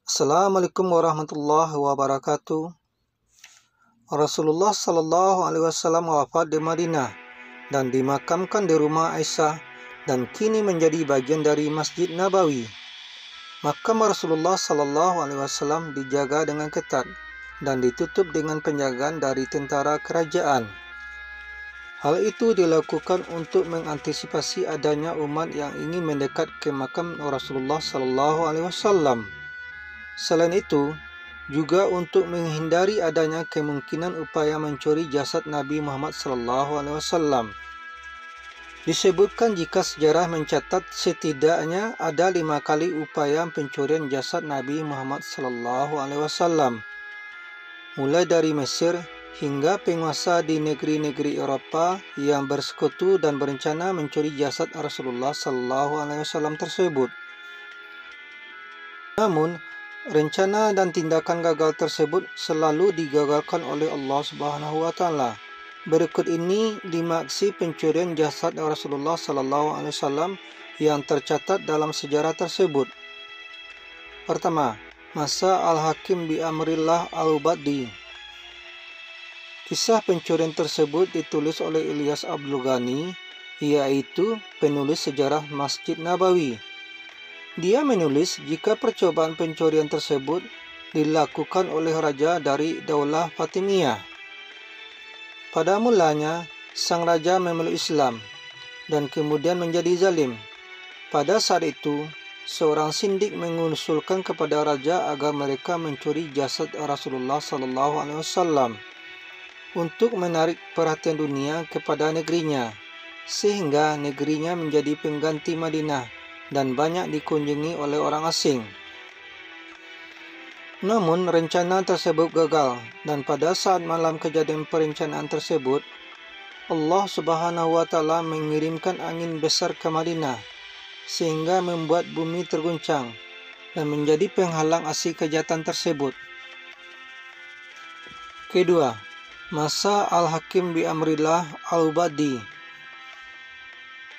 Assalamualaikum warahmatullahi wabarakatuh. Rasulullah Shallallahu Alaihi Wasallam wafat di Madinah dan dimakamkan di rumah Aisyah dan kini menjadi bagian dari Masjid Nabawi. Makam Rasulullah Shallallahu Alaihi Wasallam dijaga dengan ketat dan ditutup dengan penjagaan dari tentara kerajaan. Hal itu dilakukan untuk mengantisipasi adanya umat yang ingin mendekat ke makam Rasulullah Shallallahu Alaihi Wasallam. Selain itu, juga untuk menghindari adanya kemungkinan upaya mencuri jasad Nabi Muhammad SAW. Disebutkan jika sejarah mencatat setidaknya ada 5 kali upaya pencurian jasad Nabi Muhammad SAW, mulai dari Mesir hingga penguasa di negeri-negeri Eropa yang bersekutu dan berencana mencuri jasad Rasulullah SAW tersebut. Namun, rencana dan tindakan gagal tersebut selalu digagalkan oleh Allah Subhanahu wa taala. Berikut ini 5 aksi pencurian jasad Rasulullah sallallahu alaihi wasallam yang tercatat dalam sejarah tersebut. Pertama, masa Al-Hakim bi Amrillah Al-Ubadi. Kisah pencurian tersebut ditulis oleh Ilyas Abdul Ghani, yaitu penulis sejarah Masjid Nabawi. Dia menulis jika percobaan pencurian tersebut dilakukan oleh raja dari Daulah Fatimiyah. Pada mulanya, sang raja memeluk Islam dan kemudian menjadi zalim. Pada saat itu, seorang sindik mengusulkan kepada raja agar mereka mencuri jasad Rasulullah SAW untuk menarik perhatian dunia kepada negerinya, sehingga negerinya menjadi pengganti Madinah dan banyak dikunjungi oleh orang asing. Namun rencana tersebut gagal, dan pada saat malam kejadian perencanaan tersebut, Allah Subhanahu wa taala mengirimkan angin besar ke Madinah sehingga membuat bumi terguncang dan menjadi penghalang aksi kejahatan tersebut. Kedua, masa Al-Hakim bi Amrillah Al-Ubadi.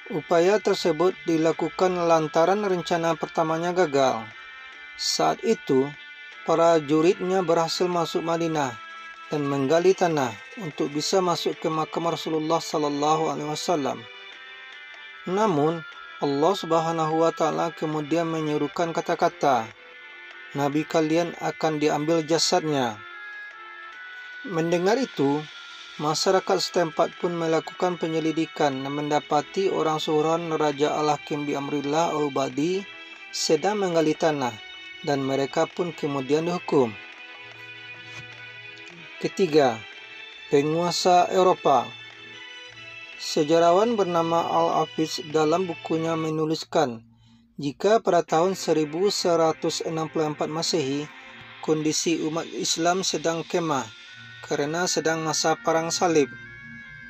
Upaya tersebut dilakukan lantaran rencana pertamanya gagal. Saat itu, para juridnya berhasil masuk Madinah dan menggali tanah untuk bisa masuk ke makam Rasulullah sallallahu alaihi wasallam. Namun, Allah Subhanahu wa taala kemudian menyerukan kata-kata, "Nabi kalian akan diambil jasadnya." Mendengar itu, masyarakat setempat pun melakukan penyelidikan dan mendapati orang suruhan Raja Al-Hakim bi Amrillah Al-Ubadi sedang menggali tanah, dan mereka pun kemudian dihukum. Ketiga, penguasa Eropa. Sejarawan bernama Al-Hafiz dalam bukunya menuliskan, jika pada tahun 1164 Masehi, kondisi umat Islam sedang kemah karena sedang masa perang salib,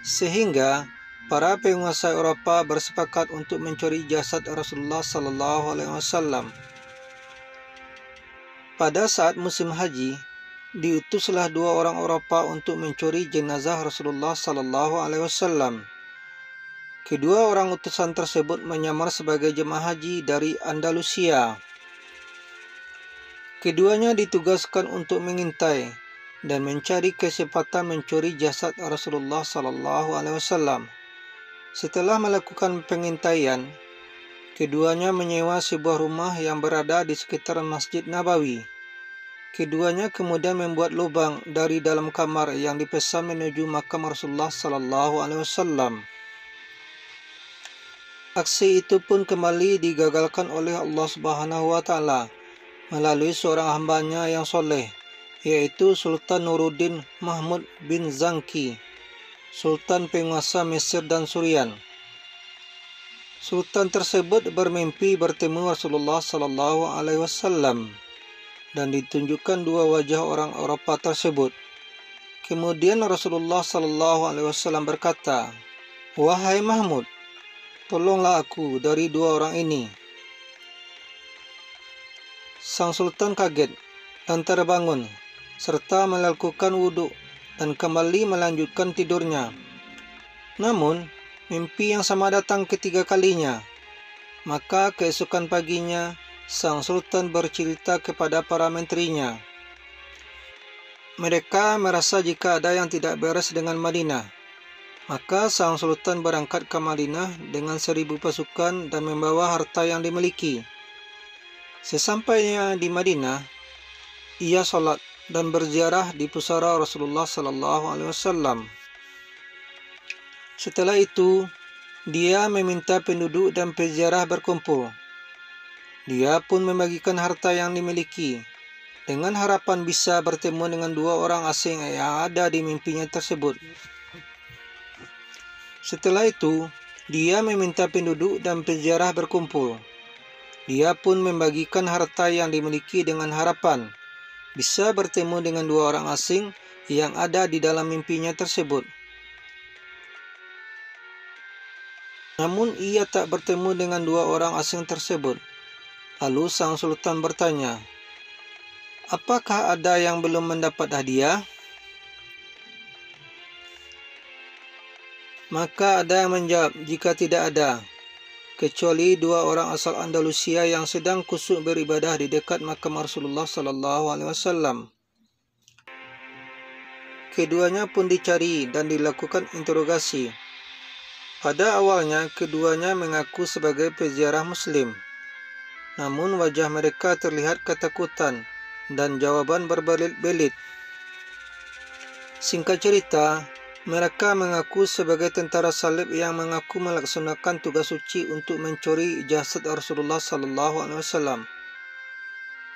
sehingga para penguasa Eropa bersepakat untuk mencuri jasad Rasulullah sallallahu alaihi wasallam. Pada saat musim haji, diutuslah 2 orang Eropa untuk mencuri jenazah Rasulullah sallallahu alaihi wasallam. Kedua orang utusan tersebut menyamar sebagai jemaah haji dari Andalusia. Keduanya ditugaskan untuk mengintai dan mencari kesempatan mencuri jasad Rasulullah sallallahu alaihi wasallam. Setelah melakukan pengintaian, keduanya menyewa sebuah rumah yang berada di sekitar Masjid Nabawi. Keduanya kemudian membuat lubang dari dalam kamar yang dipesan menuju makam Rasulullah sallallahu alaihi wasallam. Aksi itu pun kembali digagalkan oleh Allah Subhanahu wa taala melalui seorang hambanya yang soleh, yaitu Sultan Nuruddin Mahmud bin Zangki, Sultan penguasa Mesir dan Surian. Sultan tersebut bermimpi bertemu Rasulullah sallallahu alaihi wasallam dan ditunjukkan 2 wajah orang Eropa tersebut. Kemudian Rasulullah sallallahu alaihi wasallam berkata, "Wahai Mahmud, tolonglah aku dari 2 orang ini." Sang Sultan kaget dan terbangun serta melakukan wudhu dan kembali melanjutkan tidurnya. Namun, mimpi yang sama datang ketiga kalinya. Maka keesokan paginya, sang sultan bercerita kepada para menterinya. Mereka merasa jika ada yang tidak beres dengan Madinah. Maka sang sultan berangkat ke Madinah dengan 1.000 pasukan dan membawa harta yang dimiliki. Sesampainya di Madinah, ia sholat dan berziarah di pusara Rasulullah SAW. Setelah itu, dia meminta penduduk dan peziarah berkumpul. Dia pun membagikan harta yang dimiliki, dengan harapan bisa bertemu dengan 2 orang asing yang ada di mimpinya tersebut. Setelah itu, dia meminta penduduk dan peziarah berkumpul. Dia pun membagikan harta yang dimiliki dengan harapan bisa bertemu dengan 2 orang asing yang ada di dalam mimpinya tersebut. Namun ia tak bertemu dengan 2 orang asing tersebut. Lalu sang sultan bertanya, "Apakah ada yang belum mendapat hadiah?" Maka ada yang menjawab, "Jika tidak ada, kecuali 2 orang asal Andalusia yang sedang khusyuk beribadah di dekat makam Rasulullah SAW." Keduanya pun dicari dan dilakukan interogasi. Pada awalnya, keduanya mengaku sebagai peziarah Muslim. Namun wajah mereka terlihat ketakutan dan jawaban berbelit-belit. Singkat cerita, mereka mengaku sebagai tentara salib yang mengaku melaksanakan tugas suci untuk mencuri jasad Rasulullah SAW.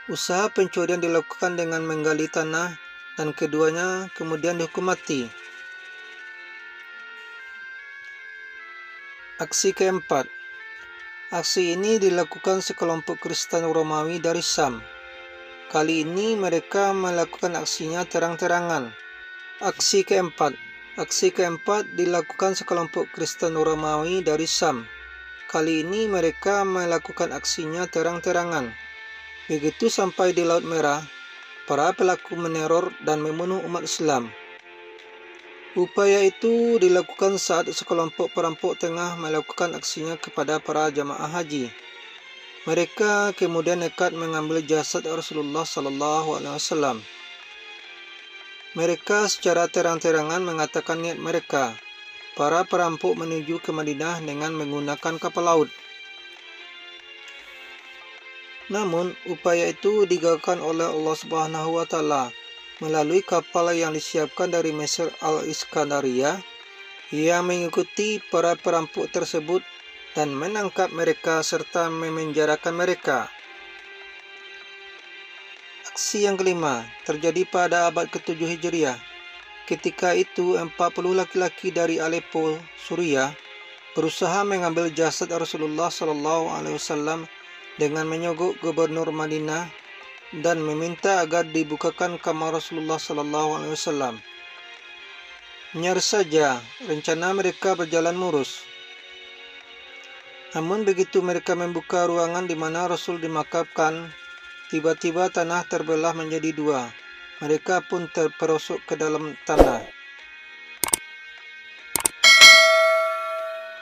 Usaha pencurian dilakukan dengan menggali tanah dan keduanya kemudian dihukum mati. Aksi keempat. Aksi ini dilakukan sekelompok Kristen Romawi dari Syam. Kali ini mereka melakukan aksinya terang-terangan. Aksi keempat dilakukan sekelompok Kristen Romawi dari Syam. Kali ini mereka melakukan aksinya terang-terangan. Begitu sampai di Laut Merah, para pelaku meneror dan membunuh umat Islam. Upaya itu dilakukan saat sekelompok perampok tengah melakukan aksinya kepada para jamaah haji. Mereka kemudian nekat mengambil jasad Rasulullah SAW. Mereka secara terang-terangan mengatakan niat mereka, para perampok menuju ke Madinah dengan menggunakan kapal laut. Namun, upaya itu digagalkan oleh Allah Subhanahu wa Ta'ala melalui kapal yang disiapkan dari Mesir Al-Iskandariyah yang mengikuti para perampok tersebut dan menangkap mereka serta memenjarakan mereka. Aksi yang kelima terjadi pada abad ke-7 Hijriah. Ketika itu 40 laki-laki dari Aleppo, Suriah, berusaha mengambil jasad Rasulullah SAW dengan menyogok gubernur Madinah dan meminta agar dibukakan kamar Rasulullah SAW. Nyaris saja rencana mereka berjalan mulus. Namun begitu mereka membuka ruangan di mana Rasul dimakamkan, tiba-tiba tanah terbelah menjadi 2. Mereka pun terperosok ke dalam tanah.